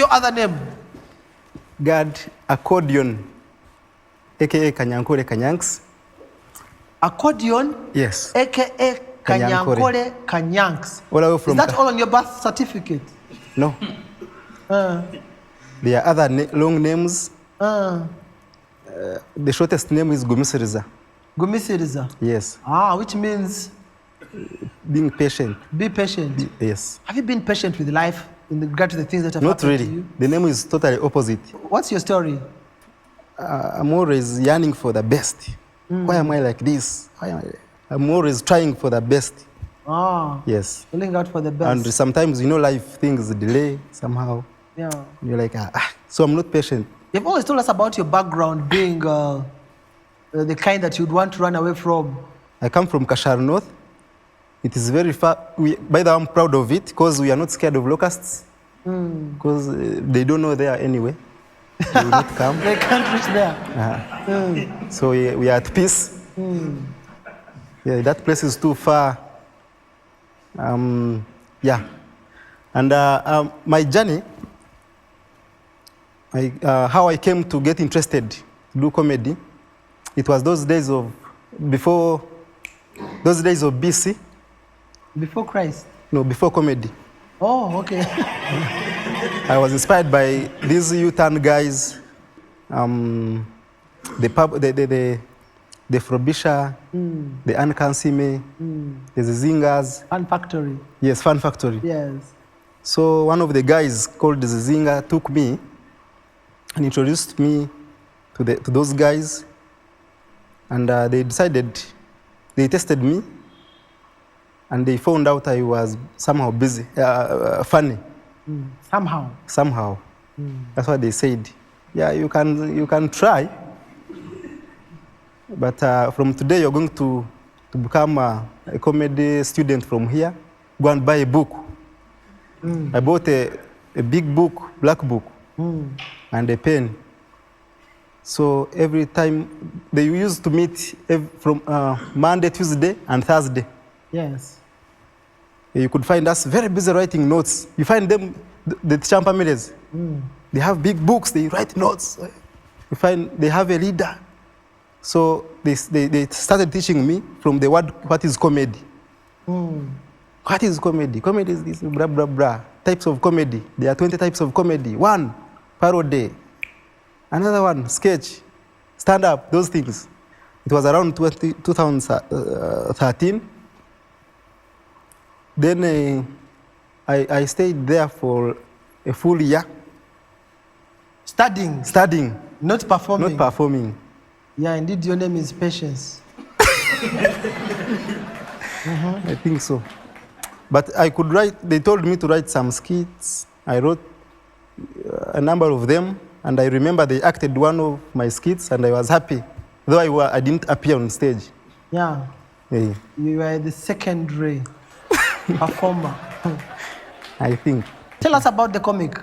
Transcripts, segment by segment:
your other name? God Accordion, aka Kanyankore Kanyanks. Accordion? Yes. AKA Kanyankore Kanyanks. Is that all on your birth certificate? No. There are other long names. The shortest name is Gumisiriza. Gumisiriza? Yes. Which means? Being patient. Be patient? Yes. Have you been patient with life in regard to the things that have happened to you? Not really. The name is totally opposite. What's your story? I'm always yearning for the best. Why am I like this? I'm always trying for the best. Yes. Looking out for the best. And sometimes, life things delay somehow. Yeah. You're like, so I'm not patient. You've always told us about your background being the kind that you'd want to run away from. I come from Kashar North. It is very far. By the way, I'm proud of it because we are not scared of locusts. Because they don't know there anyway. They will not come. They can't reach there. So we are at peace. Yeah, that place is too far. Yeah. And my journey, how I came to get interested to do comedy, it was those days of BC. Before Christ? No, before comedy. Oh, okay. I was inspired by these U-turn guys, the Frobisher, the Ankansime, the Zingers. Fun Factory. Yes, Fun Factory. Yes. So one of the guys called the Zinger took me and introduced me to those guys, and they tested me, and they found out I was somehow funny. Somehow. That's what they said. Yeah, you can try, but from today you're going to become a comedy student from here. Go and buy a book. I bought a big book, black book, and a pen. So every time they used to meet from Monday, Tuesday, and Thursday. Yes. You could find us very busy writing notes. You find them, the Champa Millers. They have big books, they write notes. You find they have a leader. So they started teaching me from the word, what is comedy? What is comedy? Comedy is this, blah, blah, blah. Types of comedy. There are 20 types of comedy. One, parody. Another one, sketch, stand-up, those things. It was around 2013. Then I stayed there for a full year. Studying? Studying. Not performing? Not performing. Yeah, indeed, your name is Patience. I think so. But I could write, they told me to write some skits. I wrote a number of them, and I remember they acted one of my skits, and I was happy, though I didn't appear on stage. Yeah. Yeah. You were the secondary performer. I think. Tell us about the comic.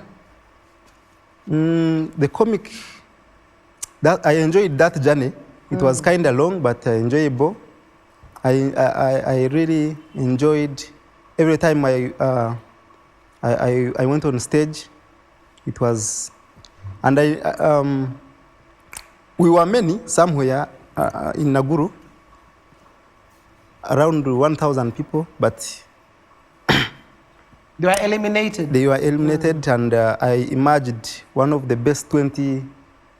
The comic, that I enjoyed that journey. It was kind of long, but enjoyable. I really enjoyed every time I went on stage. It was, and we were many somewhere in Naguru, around 1,000 people, but they were eliminated. They were eliminated, and I emerged one of the best 20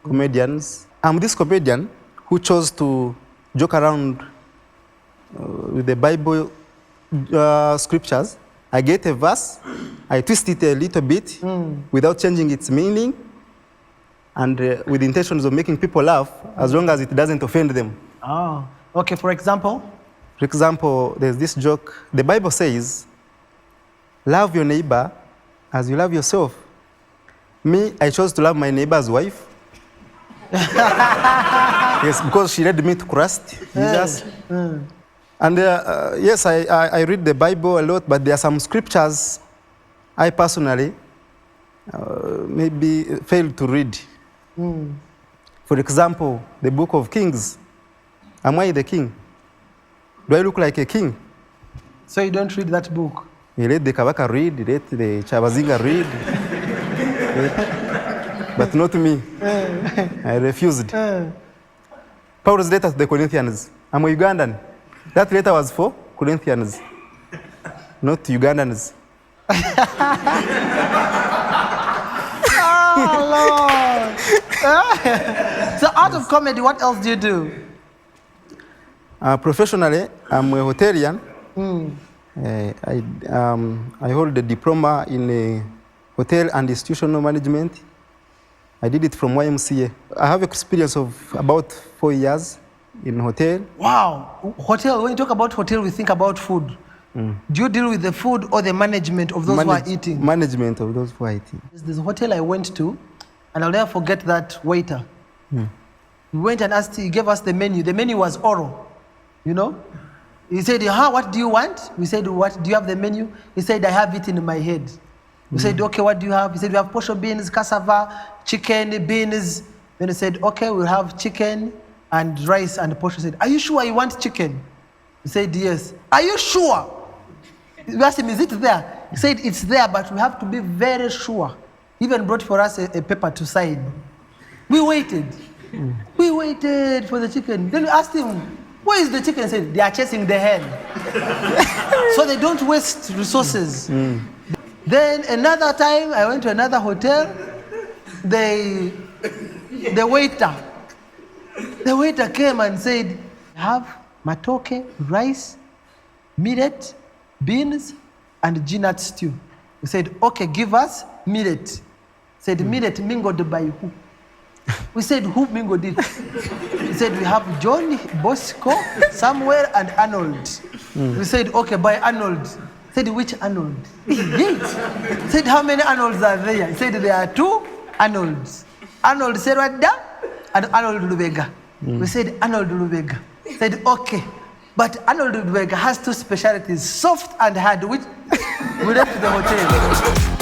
comedians. I'm this comedian who chose to joke around with the Bible scriptures. I get a verse, I twist it a little bit without changing its meaning, and with the intentions of making people laugh, as long as it doesn't offend them. Oh, okay. For example? For example, there's this joke. The Bible says, love your neighbor as you love yourself. Me, I chose to love my neighbor's wife. Yes, because she led me to Christ, Jesus. And yes, I read the Bible a lot, but there are some scriptures I personally maybe failed to read. For example, the book of Kings. Am I the king? Do I look like a king? So you don't read that book? You let the Kabaka read, you let the Chabazinga read. But not me. I refused. Paul's letter to the Corinthians. I'm a Ugandan. That letter was for Corinthians, not Ugandans. Oh, Lord. So out of comedy, what else do you do? Professionally, I'm a hotelier. I hold a diploma in hotel and institutional management. I did it from YMCA. I have experience of about 4 years in hotel. Wow. Hotel, when you talk about hotel, we think about food. Do you deal with the food or the management of those who are eating? Management of those who are eating. There's a hotel I went to, and I'll never forget that waiter. We went and asked, he gave us the menu. The menu was oral, you know? He said, what do you want? We said, what, do you have the menu? He said, I have it in my head. We said, okay, what do you have? He said, we have portion beans, cassava, chicken, beans. Then he said, okay, we'll have chicken and rice and portion. He said, are you sure you want chicken? He said, yes. Are you sure? We asked him, is it there? He said, it's there, but we have to be very sure. He even brought for us a paper to sign. We waited. We waited for the chicken. Then we asked him, where is the chicken? He said, they are chasing the hen. So they don't waste resources. Then another time, I went to another hotel. The waiter came and said, have matoke, rice, millet, beans, and peanut stew. We said, okay, give us millet. Said, millet mingled by who? We said, who mingled it? He said, we have John, Bosco, Samuel, and Arnold. We said, okay, by Arnold. Said, which Arnold? Said, how many Arnolds are there? He said, there are 2 Arnolds. Arnold Serwada and Arnold Lubega. We said, Arnold Lubega. Said, okay. But Arnold Lubega has 2 specialties, soft and hard, which we left the hotel.